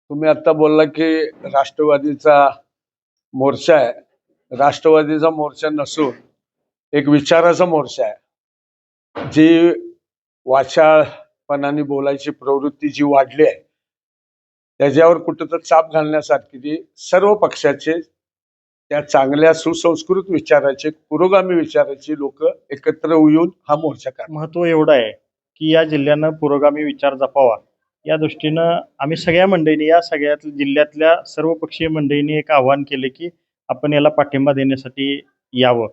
तुम्ही आता बोलला की राष्ट्रवादीचा मोर्चा आहे. राष्ट्रवादीचा मोर्चा नसून एक विचाराचा मोर्चा आहे. जी वाचाळपणाने बोलायची प्रवृत्ती जी वाढली आहे त्याच्यावर कुठं तर चाप घालण्यासारखी ती सर्व पक्षाचे त्या चांगल्या सुसंस्कृत विचाराचे पुरोगामी विचाराची लोक एकत्र येऊन हा मोर्चा करतात. महत्त्व एवढं आहे की या जिल्ह्यानं पुरोगामी विचार जपावा या दृष्टीनं आम्ही सगळ्या मंडळींनी या सगळ्या जिल्ह्यातल्या सर्वपक्षीय मंडळींनी एक आवाहन केले की आपण याला पाठिंबा देण्यासाठी यावं.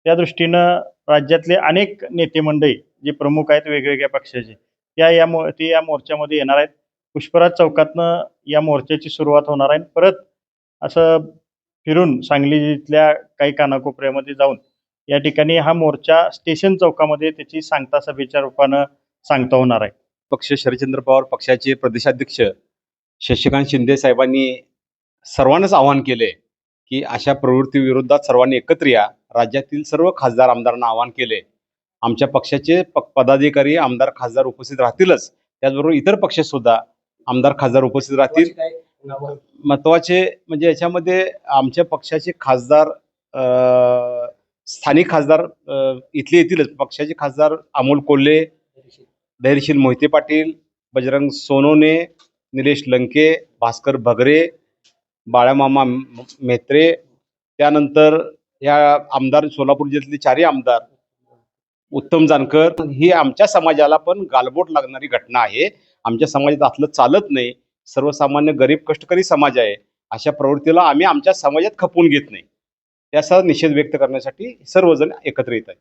त्या दृष्टीनं राज्यातले अनेक नेते मंडळी जे प्रमुख आहेत वेगवेगळ्या पक्षाचे ते या मोर्चामध्ये येणार आहेत. पुष्पराज चौकातनं या मोर्चाची सुरुवात होणार आहे. परत असं फिरून सांगलीतल्या काही कानाकोपऱ्यामध्ये जाऊन या ठिकाणी हा मोर्चा स्टेशन चौकामध्ये त्याची सांगता सभेच्या रूपानं सांगता होणार आहे. पक्ष शरदचंद्र पवार पक्षाचे प्रदेशाध्यक्ष शशिकांत शिंदे साहेबांनी सर्वांनाच आवाहन केले की अशा प्रवृत्तीविरोधात सर्वांनी एकत्र या. राज्यातील सर्व खासदार आमदारांना आवाहन केले. आमच्या पक्षाचे पदाधिकारी आमदार खासदार उपस्थित राहतीलच, त्याचबरोबर इतर पक्ष सुद्धा आमदार खासदार उपस्थित राहतील. महत्वाचे म्हणजे याच्यामध्ये आमच्या पक्षाचे खासदार स्थानिक खासदार इथले येतीलच. पक्षाचे खासदार अमोल कोल्हे, धैर्यशील मोहिते पाटील, बजरंग सोनवणे, निलेश लंके, भास्कर भगरे, बाळामामा मेत्रे, त्यानंतर या आमदार सोलापूर जिल्ह्यातले चारही आमदार, उत्तम जानकर. ही आमच्या समाजाला पण गालबोट लागणारी घटना आहे. आमच्या समाजात असलं चालत नाही. सर्वसामान्य गरीब कष्टकरी समाज आहे. अशा प्रवृत्तीला आम्ही आमच्या समाजात खपवून घेत नाही. त्याचा निषेध व्यक्त करण्यासाठी सर्वजण एकत्र येत आहेत.